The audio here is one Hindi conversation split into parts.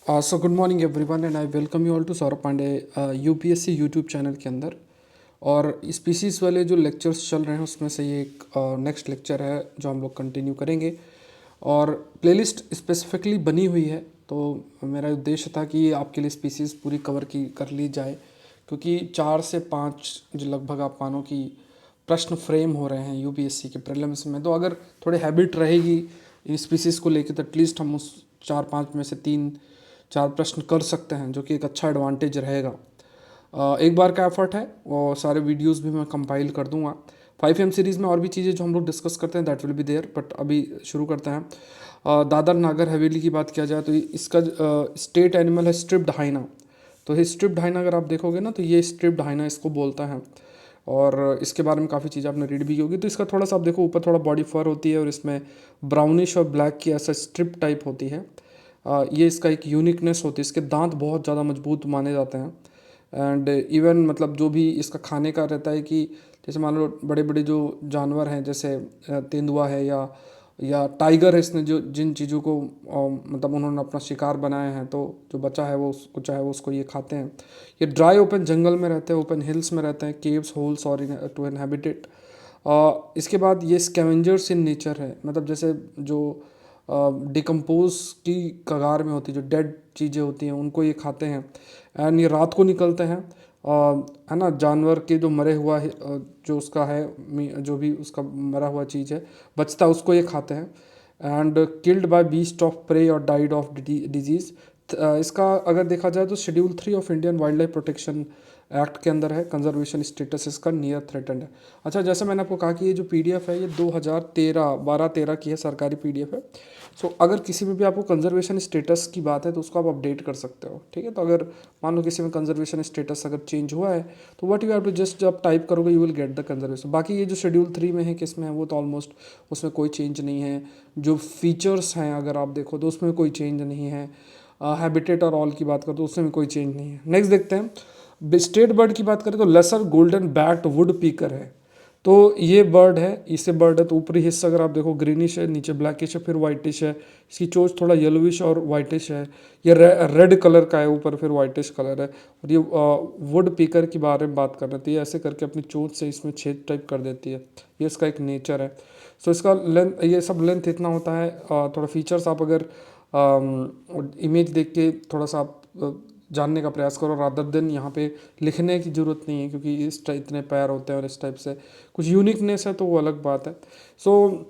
So good morning everyone and I welcome you all to Saurabh Pandey UPSC YouTube channel के अंदर। और स्पीसीज वाले जो लेक्चर्स चल रहे हैं उसमें से ये एक नेक्स्ट लेक्चर है जो हम लोग कंटिन्यू करेंगे। और प्लेलिस्ट स्पेसिफिकली बनी हुई है, तो मेरा उद्देश्य था कि आपके लिए स्पीसीज पूरी कवर की कर ली जाए, क्योंकि 4 से 5 जो लगभग आप मानो कि प्रश्न फ्रेम हो रहे हैं यूपीएससी के प्रीलिम्स में। तो अगर थोड़ी हैबिट रहेगी इन स्पीसीज को लेकर तो एटलीस्ट हम उस 4-5 में से 3-4 प्रश्न कर सकते हैं, जो कि एक अच्छा एडवांटेज रहेगा। एक बार का एफर्ट है और सारे वीडियोस भी मैं कंपाइल कर दूंगा। 5M सीरीज़ में और भी चीज़ें जो हम लोग डिस्कस करते हैं that will be there, but अभी शुरू करते हैं। दादर नागर हवेली की बात किया जाए तो इसका स्टेट एनिमल है स्ट्रिप्ड हाइना। तो ये स्ट्रिप्ड हाइना अगर आप देखोगे ना तो ये स्ट्रिप्ड हाइना इसको बोलता है। और इसके बारे में काफ़ी चीज़ें आपने रीड भी की होगी। तो इसका थोड़ा सा आप देखो, ऊपर थोड़ा बॉडी फर होती है और इसमें ब्राउनिश और ब्लैक की ऐसा स्ट्रिप टाइप होती है। ये इसका एक यूनिकनेस होती है। इसके दांत बहुत ज़्यादा मजबूत माने जाते हैं। एंड इवन मतलब जो भी इसका खाने का रहता है कि जैसे मान लो बड़े बड़े जो जानवर हैं, जैसे तेंदुआ है या टाइगर है, इसने जो जिन चीज़ों को मतलब उन्होंने अपना शिकार बनाया है, तो जो बचा है वो उसको चाहे वो उसको ये खाते हैं। ये ड्राई ओपन जंगल में रहते हैं, ओपन हिल्स में रहते हैं, केव्स होल्स और टू इनहेबिटेट। इसके बाद ये स्कैवेंजर्स इन नेचर है, मतलब जैसे जो डिकम्पोज की कगार में होती है, जो डेड चीज़ें होती हैं उनको ये खाते हैं। एंड ये रात को निकलते हैं, है ना, जानवर के जो मरे हुआ है, जो उसका है जो भी उसका मरा हुआ चीज़ है बचता है उसको ये खाते हैं। And killed by beast of prey और डाइड ऑफ डिजीज़। इसका अगर देखा जाए तो schedule 3 of Indian wildlife protection act के अंदर है। कंजर्वेशन स्टेटस इसका नियर थ्रेटेंड है। अच्छा, जैसे मैंने आपको कहा कि ये जो पीडीएफ है ये 2013 की है, सरकारी पीडीएफ है। सो अगर किसी में भी आपको कंजर्वेशन स्टेटस की बात है तो उसको आप अपडेट कर सकते हो, ठीक है। तो अगर मान लो किसी में कंजर्वेशन स्टेटस अगर चेंज हुआ है तो what you have to just जब टाइप करोगे you will get the conservation. बाकी ये जो शेड्यूल 3 में है किस में है वो तो ऑलमोस्ट उसमें कोई चेंज नहीं है। जो फीचर्स हैं अगर आप देखो तो उसमें कोई चेंज नहीं है। हैबिटेट और ऑल की बात करो तो उसमें भी कोई चेंज नहीं है। नेक्स्ट देखते हैं, स्टेट बर्ड की बात करें तो लेसर गोल्डन बैक्ड वुड पीकर है। तो ये बर्ड है, इसे बर्ड है तो ऊपरी हिस्सा अगर आप देखो ग्रीनिश है, नीचे ब्लैकिश है, फिर वाइटिश है। इसकी चोंच थोड़ा येलोविश और वाइटिश है। ये रेड कलर का है, ऊपर फिर वाइटिश कलर है। और ये वुड पीकर के बारे में बात कर रही थी, ऐसे करके अपनी चोंच से इसमें छेद टाइप कर देती है। ये इसका एक नेचर है। सो इसका लेंथ, ये सब लेंथ इतना होता है। थोड़ा फीचर्स आप अगर इमेज देख के थोड़ा सा आप जानने का प्रयास करो, रादर देन यहाँ पे लिखने की ज़रूरत नहीं है, क्योंकि इस टाइप इतने पैर होते हैं और इस टाइप से कुछ यूनिकनेस है तो वो अलग बात है। सो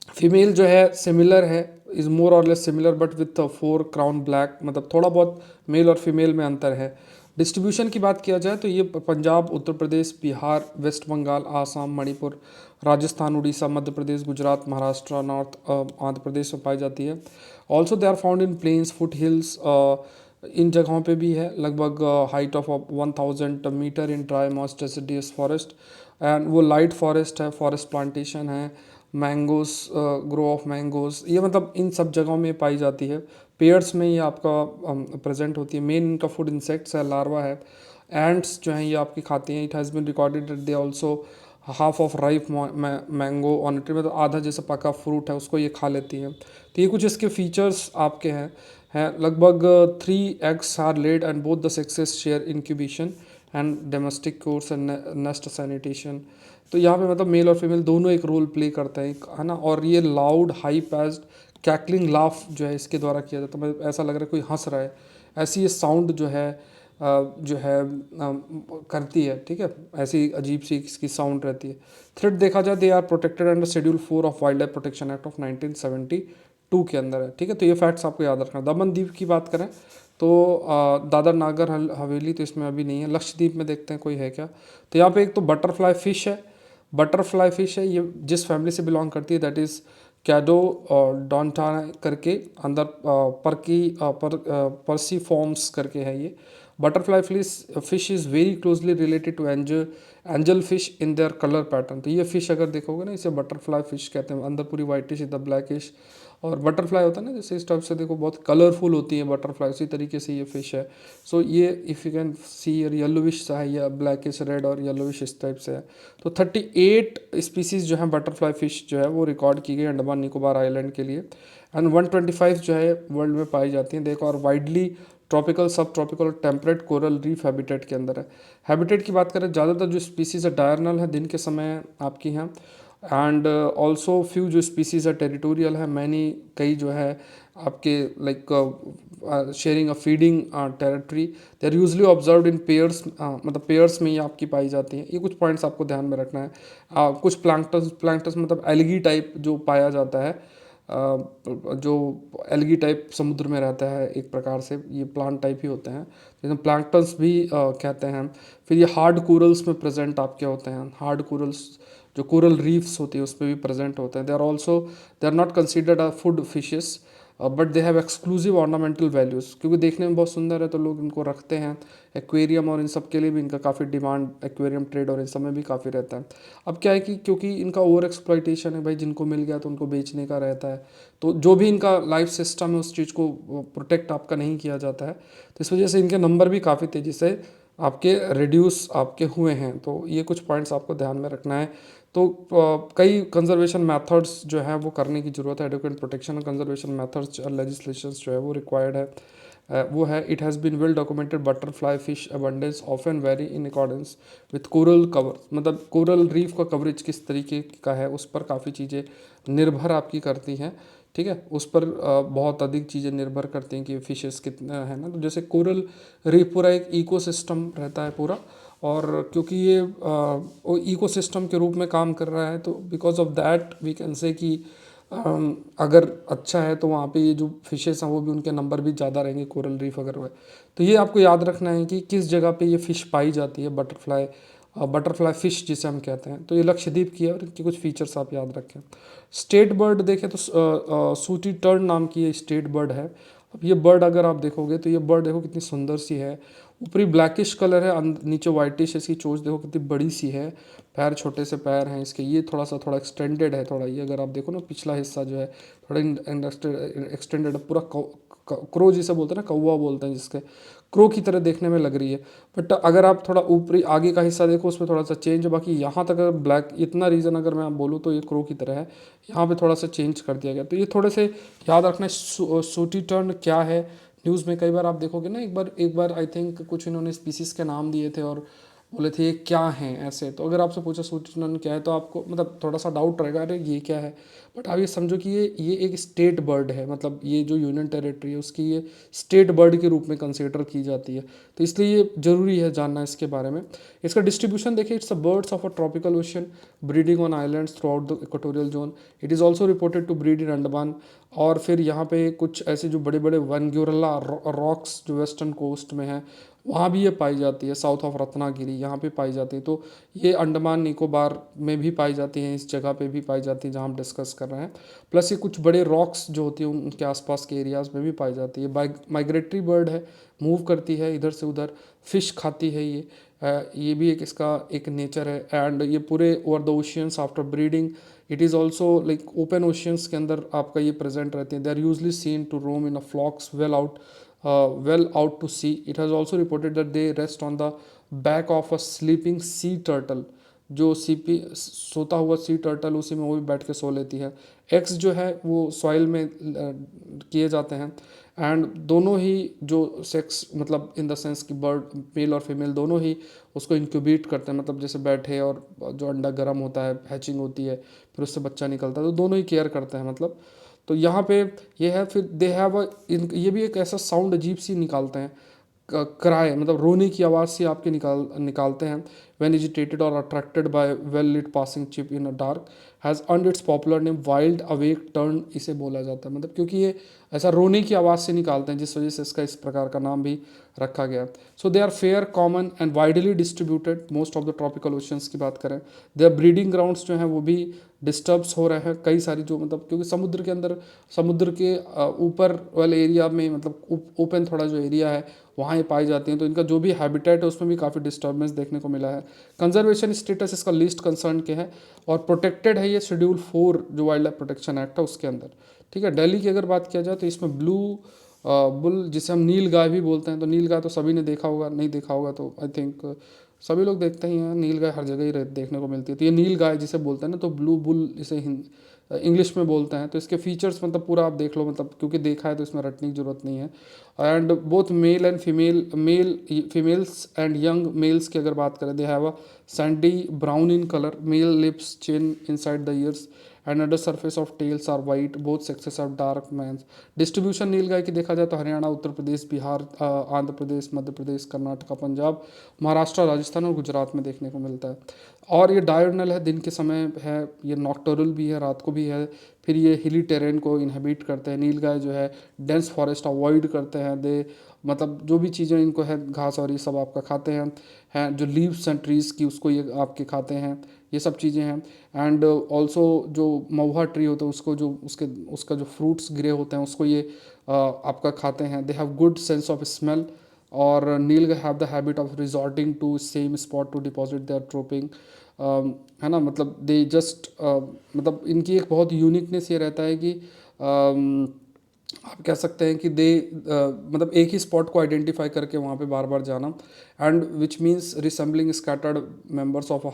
फीमेल जो है सिमिलर है, इज़ मोर और less similar but with 4 crown black, मतलब थोड़ा बहुत मेल और फीमेल में अंतर है। डिस्ट्रीब्यूशन की बात किया जाए तो ये पंजाब, उत्तर प्रदेश, बिहार, वेस्ट बंगाल, आसाम, मणिपुर, राजस्थान, उड़ीसा, मध्य प्रदेश, गुजरात, महाराष्ट्र, नॉर्थ आंध्र प्रदेश में पाई जाती है। Also they are found in plains, foothills, इन जगहों पे भी है। लगभग height of 1000 metre in dry moist deciduous forest. And वो लाइट फॉरेस्ट है, फॉरेस्ट प्लांटेशन है, मैंगोस, ग्रो ऑफ मैंगोस, ये मतलब इन सब जगहों में पाई जाती है। पेयर्स में ये आपका प्रेजेंट होती है। मेन इनका फूड इंसेक्ट्स है, लार्वा है। एंड्स जो हैं ये आपकी खाती हैं। It has been recorded that they also half of ripe mango on tree, मतलब आधा जैसा पका फ्रूट है उसको ये खा लेती हैं। तो ये कुछ इसके फीचर्स आपके हैं। लगभग 3 eggs are laid and both the sexes share incubation and domestic chores and nest sanitation. तो यहाँ पे मतलब मेल और फीमेल दोनों एक रोल प्ले करते हैं, है ना। और ये लाउड हाई पैस्ड कैकलिंग लाफ जो है इसके द्वारा किया जाता है, मतलब ऐसा लग रहा है कोई हंस रहा है, ऐसी ये साउंड जो है करती है, ठीक है। ऐसी अजीब सी इसकी साउंड रहती है। थ्रेट देखा जाए they are protected under schedule 4 of wildlife protection act of 1972 के अंदर है, ठीक है। तो ये फैक्ट्स आपको याद रखना। दमन द्वीप की बात करें तो दादर नागर हवेली तो इसमें अभी नहीं है। लक्षद्वीप में देखते हैं कोई है क्या। तो यहाँ पे एक तो बटरफ्लाई फिश है। बटरफ्लाई फिश है, ये जिस फैमिली से बिलोंग करती है दैट इज़ कैडो डॉन्टा करके, अंदर पर्सी फॉर्म्स करके है ये। Butterfly fish is very closely related to angel fish in their colour pattern. तो ये फिश अगर देखोगे ना, इसे बटरफ्लाई फिश कहते हैं। अंदर पूरी वाइटिश इधर ब्लैकिश, और बटरफ्लाई होता है ना, जैसे इस टाइप से देखो बहुत कलरफुल होती है बटरफ्लाई, उसी तरीके से ये फिश है। सो ये if you can see yellowish सा है या ब्लैकिश रेड और येलोविश इस टाइप से है। तो 38 स्पीसीज़ जो है बटरफ्लाई फ़िश जो है वो रिकॉर्ड की गई अंडमान निकोबार आइलैंड के लिए, एंड 125 जो है वर्ल्ड में पाई जाती हैं। देखो और वाइडली ट्रॉपिकल, सब ट्रॉपिकल और टेम्परेट कोरल रीफ हैबिटेट के अंदर है। हैबिटेट की बात करें, ज़्यादातर जो स्पीसीज़ है डायरनल है, दिन के समय आपकी हैं, एंड ऑल्सो फ्यू जो स्पीसीज़ है टेरिटोरियल है, मैनी कई जो है आपके like sharing a feeding territory, they are usually observed in pairs, मतलब पेयर्स में ही आपकी पाई जाती हैं। ये कुछ पॉइंट्स आपको ध्यान में रखना है। कुछ प्लांक्टस मतलब एल्गी टाइप जो पाया जाता है, जो एल्गी टाइप समुद्र में रहता है एक प्रकार से, ये प्लांट टाइप ही होते हैं, जिन्हें प्लांक्टन्स भी कहते हैं। फिर ये हार्ड कोरल्स में प्रेजेंट आपके होते हैं, हार्ड कोरल्स जो कोरल रीफ्स होती है उसमें भी प्रेजेंट होते हैं। They are not considered a food fishes, but they have exclusive ornamental values, क्योंकि देखने में बहुत सुंदर है तो लोग इनको रखते हैं एक्वेरियम, और इन सब के लिए भी इनका काफ़ी डिमांड एक्वेरियम ट्रेड और इन सब में भी काफ़ी रहता है। अब क्या है कि क्योंकि इनका ओवर एक्सप्लॉइटेशन है भाई, जिनको मिल गया तो उनको बेचने का रहता है, तो जो भी इनका लाइफ सिस्टम है उस चीज़ को प्रोटेक्ट आपका नहीं किया जाता है, तो इस वजह से इनके नंबर भी काफ़ी तेज़ी से आपके रिड्यूस आपके हुए हैं। तो ये कुछ पॉइंट्स आपको ध्यान में रखना है। तो कई कंजर्वेशन मेथड्स जो है वो करने की ज़रूरत है, एडिक्वेट प्रोटेक्शन कंजर्वेशन मेथड्स और लेजिस्लेशंस जो है वो रिक्वायर्ड है। वो है, it has been well documented butterfly fish abundance often vary in accordance with coral cover, मतलब कोरल रीफ का कवरेज किस तरीके का है उस पर काफ़ी चीज़ें निर्भर आपकी करती हैं, ठीक है, उस पर बहुत अधिक चीज़ें निर्भर करती हैं कि फिशेस कितना है ना। तो जैसे कोरल रीफ पूरा एक इकोसिस्टम रहता है पूरा, और क्योंकि ये इकोसिस्टम के रूप में काम कर रहा है, तो because of that we can say कि अगर अच्छा है तो वहाँ पे ये जो फिशेस हैं वो भी उनके नंबर भी ज़्यादा रहेंगे, कोरल रीफ अगर हुआ है तो। ये आपको याद रखना है कि किस जगह पे ये फ़िश पाई जाती है, बटरफ्लाई फ़िश जिसे हम कहते हैं। तो ये लक्षद्वीप की है और इनके कुछ फीचर्स आप याद रखें। स्टेट बर्ड देखें तो सूटी टर्न नाम की ये स्टेट बर्ड है। अब ये बर्ड अगर आप देखोगे तो ये बर्ड देखो कितनी सुंदर सी है, ऊपरी ब्लैकिश कलर है, नीचे वाइटिश, इसकी चोंच देखो कितनी बड़ी सी है, पैर छोटे से पैर हैं इसके, ये थोड़ा एक्सटेंडेड है थोड़ा, ये अगर आप देखो ना पिछला हिस्सा जो है थोड़ा एक्सटेंडेड पूरा, क्रो जिसे बोलते हैं ना, कौवा बोलते हैं जिसके, क्रो की तरह देखने में लग रही है। बट अगर आप थोड़ा ऊपरी आगे का हिस्सा देखो उसमें थोड़ा सा चेंज है, बाकी यहाँ तक अगर ब्लैक, इतना रीज़न अगर मैं आप बोलूँ तो ये क्रो की तरह है, यहाँ पे थोड़ा सा चेंज कर दिया गया। तो ये थोड़े से याद रखना। सूटी टर्न क्या है, न्यूज़ में कई बार आप देखोगे ना, एक बार आई थिंक कुछ इन्होंने स्पीसीज़ के नाम दिए थे और बोले थे ये क्या हैं ऐसे, तो अगर आपसे पूछा सूचना क्या है तो आपको मतलब थोड़ा सा डाउट रहेगा, अरे ये क्या है। बट आप ये समझो कि ये एक स्टेट बर्ड है, मतलब ये जो यूनियन टेरिटरी है उसकी ये स्टेट बर्ड के रूप में कंसिडर की जाती है, तो इसलिए ये ज़रूरी है जानना इसके बारे में। इसका डिस्ट्रीब्यूशन देखिए, it's a birds of a tropical ocean breeding on islands throughout the equatorial zone, it is also reported to breed in Andaman. और फिर यहाँ पे कुछ ऐसे जो बड़े बड़े वनग्योरला रॉक्स जो वेस्टर्न कोस्ट में है वहाँ भी ये पाई जाती है, साउथ ऑफ रत्नागिरी यहाँ पे पाई जाती है। तो ये अंडमान निकोबार में भी पाई जाती हैं, इस जगह पे भी पाई जाती है जहाँ हम डिस्कस कर रहे हैं। प्लस ये कुछ बड़े रॉक्स जो होती हैं उनके आसपास के एरियाज़ में भी पाई जाती है। माइग्रेटरी बर्ड है, मूव करती है इधर से उधर, फिश खाती है ये भी एक इसका एक नेचर है। एंड ये पूरे over the oceans after breeding, it is also like open oceans के अंदर आपका ये प्रेजेंट रहते हैं। They are usually seen to roam in a flocks well out to sea. It has also reported that they rest on the back of a sleeping sea turtle. जो सीपी सोता हुआ सी टर्टल उसी में वो भी बैठ के सो लेती है। एग्स जो है वो सॉइल में किए जाते हैं। एंड दोनों ही जो सेक्स मतलब इन द सेंस कि बर्ड मेल और फीमेल दोनों ही उसको इंक्यूबेट करते हैं, मतलब जैसे बैठे और जो अंडा गर्म होता है, हैचिंग होती है, फिर उससे बच्चा निकलता है, तो दोनों ही केयर करते हैं मतलब। तो यहाँ पे ये है। फिर दे हैव ये भी एक ऐसा साउंड अजीब सी निकालते हैं, क्राई मतलब रोने की आवाज़ से आपके निकालते हैं। व्हेन एजिटेटेड और attracted by well lit passing chip in a dark has earned its popular name wild awake turn, इसे बोला जाता है, मतलब क्योंकि ये ऐसा रोने की आवाज़ से निकालते हैं जिस वजह से इसका इस प्रकार का नाम भी रखा गया। So they are fair common and widely distributed most of the tropical oceans की बात करें। देयर ब्रीडिंग ग्राउंड्स जो हैं वो भी डिस्टर्ब्स हो रहे हैं कई सारी, जो मतलब क्योंकि समुद्र के अंदर, समुद्र के ऊपर वाले एरिया में मतलब ओपन थोड़ा जो एरिया है वहाँ ये पाई जाती हैं, तो इनका जो भी हैबिटेट है उसमें भी काफ़ी डिस्टर्बेंस देखने को मिला है। कंजर्वेशन स्टेटस इसका लीस्ट कंसर्न के है और प्रोटेक्टेड है ये शेड्यूल 4 जो वाइल्ड लाइफ प्रोटेक्शन एक्ट है उसके अंदर। ठीक है। दिल्ली की अगर बात किया जाए तो इसमें ब्लू बुल, जिसे हम नील गाय भी बोलते हैं, तो नील गाय तो सभी ने देखा होगा, नहीं देखा होगा तो आई थिंक सभी लोग देखते ही हैं, नील गाय हर जगह ही देखने को मिलती है। तो ये नील गाय जिसे बोलते हैं ना, तो ब्लू बुल इसे इंग्लिश में बोलते हैं। तो इसके फीचर्स मतलब पूरा आप देख लो, मतलब क्योंकि देखा है तो इसमें रटने की जरूरत नहीं है। And both male and females and young males की अगर बात करें, they have a sandy brown in colour, male lips, chin inside the ears and under surface of tails are white, both sexes are dark manes. Distribution nilgai की देखा जाए तो हरियाणा, उत्तर प्रदेश, बिहार, आंध्र प्रदेश, मध्य प्रदेश, कर्नाटका, पंजाब, महाराष्ट्र, राजस्थान और गुजरात में देखने को मिलता है। और ये डायurnal है, दिन के समय है, ये नॉक्टोरल भी है, रात को भी है। फिर ये हिली टेरेन को इनहेबिट करते हैं। नील गाय जो है डेंस फॉरेस्ट अवॉइड करते हैं। दे मतलब जो भी चीज़ें इनको है, घास और ये सब आपका खाते हैं जो लीव्स हैं ट्रीज़ की, उसको ये आपके खाते हैं, ये सब चीज़ें हैं। एंड ऑल्सो जो महुआ ट्री होता है उसको, जो उसका जो फ्रूट्स गिरे होते हैं उसको ये आपका खाते हैं। They have good sense of smell. और nil have the habit of resorting to same spot to deposit their droppings, है ना। मतलब दे जस्ट मतलब इनकी एक बहुत यूनिकनेस ये रहता है कि आप कह सकते हैं कि दे मतलब एक ही स्पॉट को आइडेंटिफाई करके वहाँ पे बार बार जाना। And which means resembling scattered members of a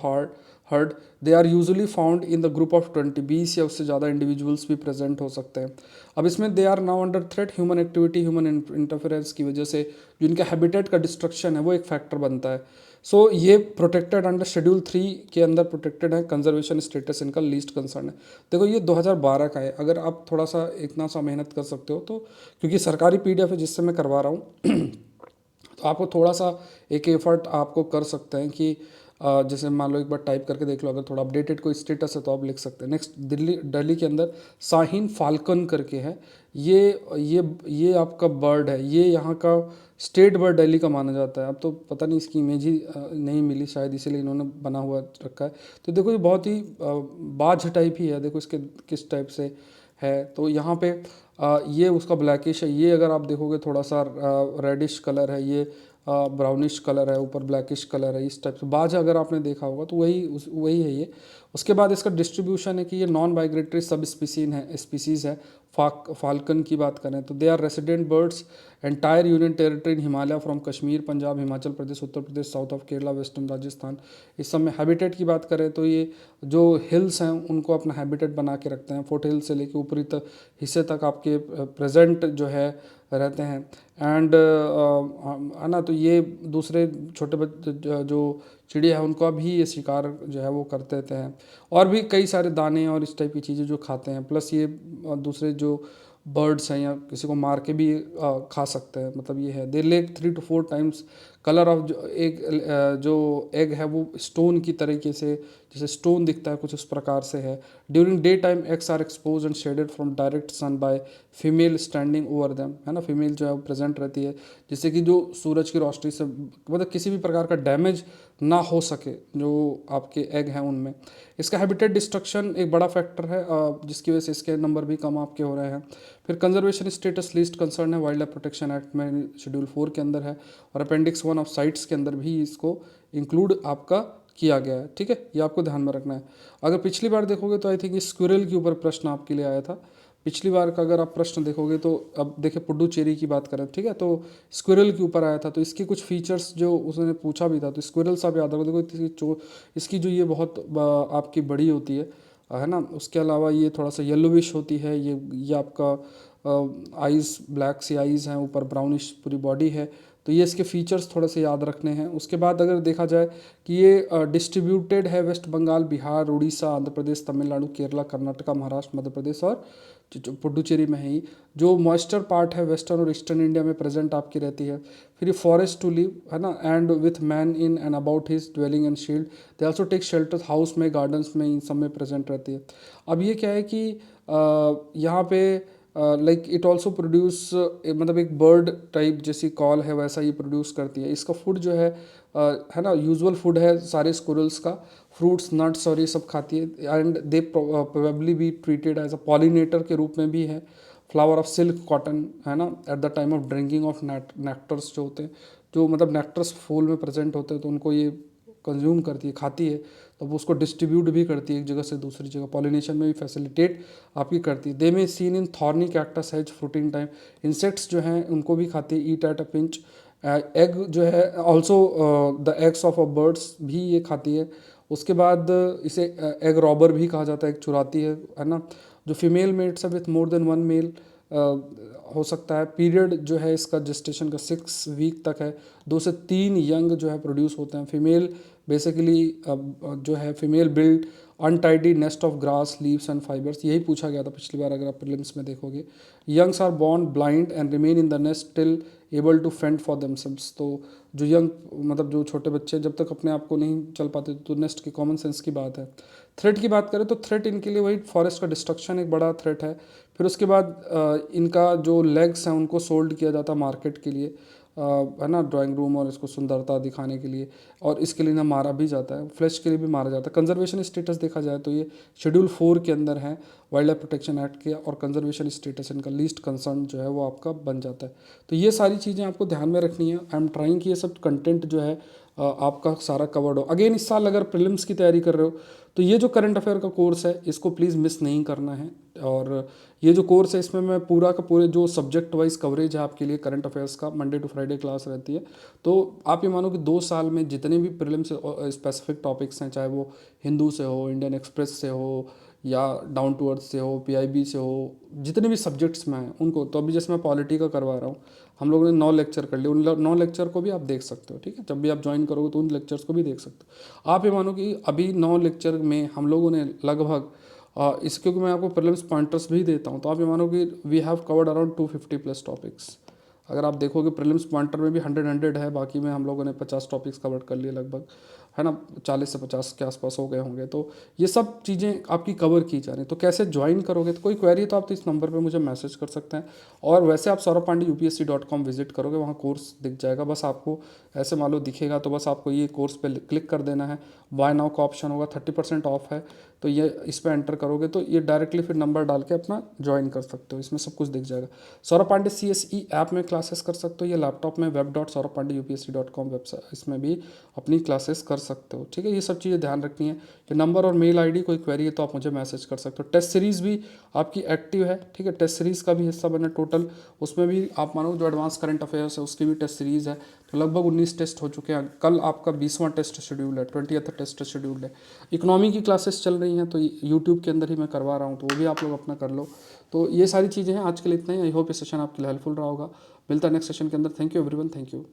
herd, they are usually found in the group of 20, 20 या उससे ज़्यादा इंडिविजुअल्स भी प्रेजेंट हो सकते हैं। अब इसमें they are now under threat, human activity, human interference की वजह से जो इनका हैबिटेट का डिस्ट्रक्शन है वो एक फैक्टर बनता है। सो ये प्रोटेक्टेड अंडर शेड्यूल 3 के अंदर प्रोटेक्टेड है। कंजर्वेशन स्टेटस इनका लीस्ट कंसर्न है। देखो ये 2012 का है, अगर आप थोड़ा सा इतना सा मेहनत कर सकते हो तो, क्योंकि सरकारी पीडीएफ है जिससे मैं करवा रहा हूँ तो आपको थोड़ा सा एक एफर्ट आपको कर सकते हैं कि जैसे मान लो एक बार टाइप करके देख लो, अगर थोड़ा अपडेटेड कोई स्टेटस है तो आप लिख सकते हैं। नेक्स्ट दिल्ली के अंदर शाहीन फाल्कन करके है। ये आपका बर्ड है, ये यहाँ का स्टेट बर्ड दिल्ली का माना जाता है। अब तो पता नहीं, इसकी इमेज ही नहीं मिली शायद, इसीलिए इन्होंने बना हुआ रखा है। तो देखो ये बहुत ही बाज टाइप ही है, देखो इसके किस टाइप से है। तो यहाँ पे ये उसका ब्लैकिश है, ये अगर आप देखोगे थोड़ा सा रेडिश कलर है, ये ब्राउनिश कलर है, ऊपर ब्लैकिश कलर है, इस टाइप से बाज अगर आपने देखा होगा तो वही है ये। उसके बाद इसका डिस्ट्रीब्यूशन है कि ये नॉन माइग्रेटरी सब स्पीसीज़ है। फाल्कन की बात करें तो they are resident birds entire union territory in Himalaya from Kashmir, Punjab, Himachal Pradesh, Uttar Pradesh, south of Kerala, western Rajasthan. इस सब में हैबिटेट की बात करें तो ये जो हिल्स हैं उनको अपना हैबिटेट बना के रखते हैं। फुट हिल्स से लेके ऊपरी तक हिस्से तक आपके प्रेजेंट जो है रहते हैं। एंड है ना, तो ये दूसरे छोटे जो चिड़िया है उनको भी ये शिकार जो है वो करते रहते हैं। और भी कई सारे दाने और इस टाइप की चीज़ें जो खाते हैं। प्लस ये दूसरे जो बर्ड्स हैं या किसी को मार के भी खा सकते हैं। मतलब ये है, they lay 3 to 4 times colour of जो एग है वो स्टोन की तरीके से, जैसे स्टोन दिखता है कुछ उस प्रकार से है। During day time eggs are expose and shaded from direct sun by female standing over them, है ना। फीमेल जो है वो प्रेजेंट रहती है जिससे कि जो सूरज की रोशनी से मतलब किसी भी प्रकार का डैमेज ना हो सके जो आपके एग हैं उनमें। इसका हैबिटेट डिस्ट्रक्शन एक बड़ा फैक्टर है जिसकी वजह से इसके नंबर भी कम आपके हो रहे हैं। फिर कंजर्वेशन स्टेटस लीस्ट कंसर्न है, वाइल्ड लाइफ प्रोटेक्शन एक्ट में शेड्यूल 4 के अंदर है, और अपेंडिक्स 1 ऑफ साइट्स के अंदर भी इसको इंक्लूड आपका किया गया है। ठीक है, ये आपको ध्यान में रखना है। अगर पिछली बार देखोगे तो आई थिंक स्क्विरल के ऊपर प्रश्न आपके लिए आया था पिछली बार का, अगर आप प्रश्न देखोगे तो। अब देखिए पुडुचेरी की बात करें, ठीक है, तो स्क्विरल के ऊपर आया था, तो इसकी कुछ फीचर्स जो उसने पूछा भी था, तो स्क्विरल आप याद रखो। देखो इसकी जो ये बहुत आपकी बड़ी होती है ना। उसके अलावा ये थोड़ा सा येलोविश होती है। ये आपका आइज़ ब्लैक सी आइज़ हैं, ऊपर ब्राउनिश पूरी बॉडी है। तो ये इसके फीचर्स थोड़े से याद रखने हैं। उसके बाद अगर देखा जाए कि ये डिस्ट्रीब्यूटेड है वेस्ट बंगाल, बिहार, उड़ीसा, आंध्र प्रदेश, तमिलनाडु, केरला, कर्नाटका, महाराष्ट्र, मध्य प्रदेश और पुडुचेरी में ही। जो मॉइस्चर पार्ट है वेस्टर्न और ईस्टर्न इंडिया में प्रेजेंट आपकी रहती है। फिर ये फॉरेस्ट टू लिव, है ना, and with man in and about his dwelling and shield. They also take shelter house में, गार्डन्स में, इन सब में प्रेजेंट रहती है। अब ये क्या है कि यहाँ पे लाइक इट ऑल्सो प्रोड्यूस, मतलब एक बर्ड टाइप जैसी कॉल है वैसा ये प्रोड्यूस करती है। इसका फूड जो है ना, यूजुअल फूड है सारे स्क्विरल्स का, फ्रूट्स, नट्स और ये सब खाती है। And they probably be treated as a pollinator के रूप में भी है। फ्लावर ऑफ सिल्क कॉटन, है ना, at the time of drinking of nectars जो होते हैं, जो मतलब नेक्टर्स फूल में प्रेजेंट होते हैं तो उनको ये कंज्यूम करती है, खाती है, तो वो उसको डिस्ट्रीब्यूट भी करती है एक जगह से दूसरी जगह, पॉलिनेशन में भी फैसिलिटेट आपकी करती है। दे में seen in thorny cactus has fruiting time. Insects जो हैं उनको भी खाती है, ईट एट अ पिंच। एग जो है also the eggs of a bird's भी ये खाती है। उसके बाद इसे एग रॉबर भी कहा जाता है, एग चुराती है ना। जो फीमेल मेट्स है with more than one male हो सकता है। पीरियड जो है इसका जेस्टेशन का 6 वीक तक है। 2 से 3 यंग जो है प्रोड्यूस होते हैं। फीमेल बेसिकली जो है female build untidy nest of grass leaves and fibres, यही पूछा गया था पिछली बार अगर आप प्रीलिम्स में देखोगे। Youngs are born blind and remain in the nest till able to fend for themselves. तो जो यंग मतलब जो छोटे बच्चे जब तक अपने आप को नहीं चल पाते, तो नेस्ट की कॉमन सेंस की बात है। थ्रेट की बात करें तो थ्रेट इनके लिए वही फॉरेस्ट का डिस्ट्रक्शन एक बड़ा थ्रेट है। फिर उसके बाद इनका जो लेग्स हैं उनको सोल्ड किया जाता है मार्केट के लिए, है ना, ड्राइंग रूम और इसको सुंदरता दिखाने के लिए, और इसके लिए ना मारा भी जाता है, फ्लैश के लिए भी मारा जाता है। कंजर्वेशन स्टेटस देखा जाए तो ये शेड्यूल 4 के अंदर है वाइल्ड लाइफ प्रोटेक्शन एक्ट के, और कंजर्वेशन स्टेटस इनका लीस्ट कंसर्न जो है वो आपका बन जाता है। तो ये सारी चीज़ें आपको ध्यान में रखनी है। आई एम ट्राइंग कि ये सब कंटेंट जो है आपका सारा कवर्ड हो। अगेन इस साल अगर प्रीलिम्स की तैयारी कर रहे हो तो ये जो करंट अफेयर का कोर्स है इसको प्लीज़ मिस नहीं करना है। और ये जो कोर्स है इसमें मैं पूरा का पूरे जो सब्जेक्ट वाइज कवरेज है आपके लिए करंट अफेयर्स का, मंडे टू फ्राइडे क्लास रहती है। तो आप ये मानो कि 2 साल में जितने भी प्रीलिम्स स्पेसिफिक टॉपिक्स हैं, चाहे वो हिंदू से हो, इंडियन एक्सप्रेस से हो, या डाउन टू अर्थ से हो, पीआईबी से हो, जितने भी सब्जेक्ट्स में हैं उनको, तो अभी जैसे मैं पॉलिटी का करवा रहा हूँ, हम लोगों ने 9 लेक्चर कर लिए, उन 9 लेक्चर को भी आप देख सकते हो, ठीक है। जब भी आप ज्वाइन करोगे तो उन लेक्चर्स को भी देख सकते हो। आप ये मानो कि अभी 9 लेक्चर में हम लोगों ने लगभग इस, क्योंकि मैं आपको प्रीलिम्स पॉइंटर्स भी देता हूँ, तो आप ये मानो कि we have covered around 250+ topics. अगर आप देखोगे प्रीलिम्स पॉइंटर में भी 100 है, बाकी में हम लोगों ने 50 टॉपिक्स कवर कर लिए लगभग, है ना, 40 से 50 के आसपास हो गए होंगे। तो ये सब चीज़ें आपकी कवर की जा रही हैं। तो कैसे ज्वाइन करोगे, तो कोई क्वेरी तो आप तो इस नंबर पे मुझे मैसेज कर सकते हैं। और वैसे आप saurabh-pandey-upsc.com विजिट करोगे, वहाँ कोर्स दिख जाएगा। बस आपको ऐसे मान लो दिखेगा, तो बस आपको ये कोर्स पे क्लिक कर देना है। बाय नाउ का ऑप्शन होगा, 30% ऑफ है, तो ये इस पर एंटर करोगे तो ये डायरेक्टली फिर नंबर डाल के अपना ज्वाइन कर सकते हो। इसमें सब कुछ दिख जाएगा। सौरभ पांडे CSE ऐप में क्लासेस कर सकते हो, या लैपटॉप में web.saurabh-pandey-upsc.com वेबसाइट, इसमें भी अपनी क्लासेस कर सकते हो, ठीक है। ये सब चीज़ें ध्यान रखनी है कि नंबर और मेल आईडी, कोई क्वेरी है तो आप मुझे मैसेज कर सकते हो। टेस्ट सीरीज़ भी आपकी एक्टिव है, ठीक है, टेस्ट सीरीज़ का भी हिस्सा बना टोटल, उसमें भी आप मानो जो एडवांस करंट अफेयर्स है उसकी भी टेस्ट सीरीज़ है। तो लगभग 19 टेस्ट हो चुके हैं। कल आपका 20वां टेस्ट शेड्यूल है, 20th टेस्ट शेड्यूल है। इकोनॉमी की क्लासेस चल रही हैं, तो यूट्यूब के अंदर ही मैं करवा रहा हूँ, तो वो भी आप लोग अपना कर लो। तो ये सारी चीज़ें हैं। आज के लिए इतना ही। आई होप ये सेशन आपके लिए हेल्पफुल रहा होगा। मिलता है नेक्स्ट सेशन के अंदर। Thank you everyone, thank you.